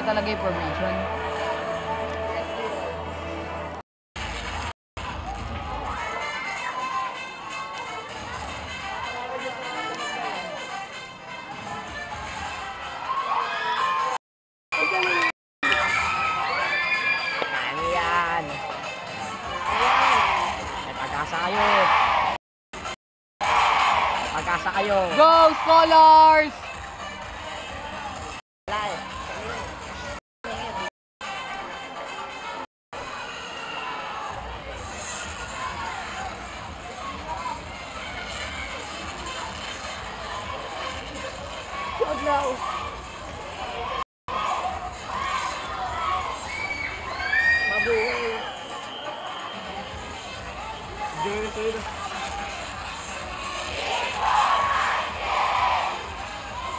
talaga yung formation. Pag-asa kayo. Go, Scholars! Mabuhay.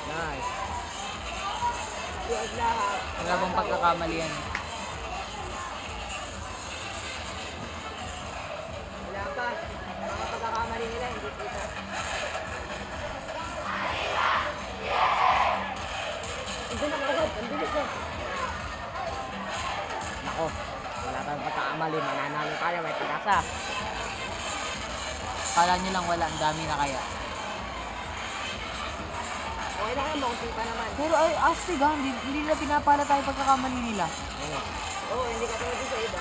Nice. Wala bang pagkakamali yan? Wala pa. Mga pagkakamali nila, hindi kita. Hindi na kagad. Ang bilis na. Nako. Wala tayong pagkakamali. Mananalo tayo. May pag-asa. Kala nyo lang wala, ang dami na kaya. Okay na kayo, makasipa naman. Pero ay, astig ha, hindi nila pinapala tayo pagkakamali nila. Oo, hindi ka tulad sa iba.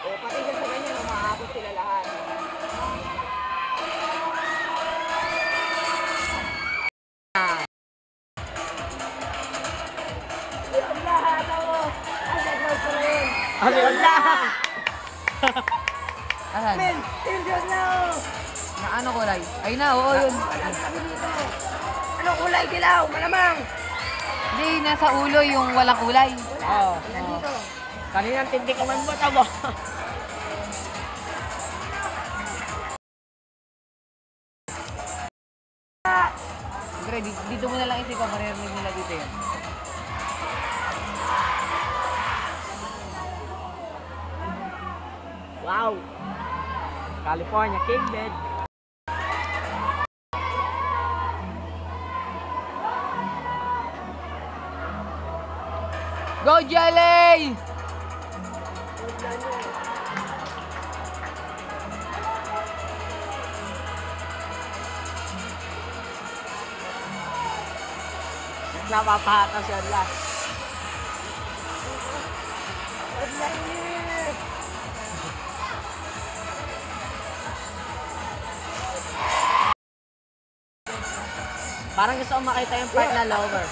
O, pati dyan sa ganyan, umaabot sila lahat. Yung lahat ako! Asad mo sa rin! Asad lahat! Asan? Men! Tindiyon na ako! Na ano kulay? Ay na, oo yun. Anong kulay dilaw? Malamang! Hindi, nasa ulo yung walang kulay. Oo. Oo. Kaninang tindi ko man mo tabo. Siguro, dito mo na lang isip ko, maririnig nila dito yun. Wow! California King Bed. Go, Jelly! Napapahatas yan lang. Parang gusto ko makita yung part na lower.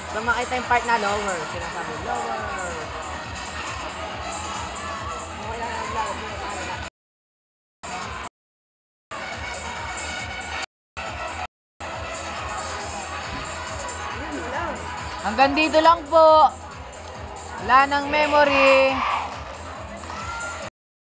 Gusto ko makita yung part na lower. Sinasabi, lower. Okay lang ang vlog. Hanggang dito lang po. Wala ng memory.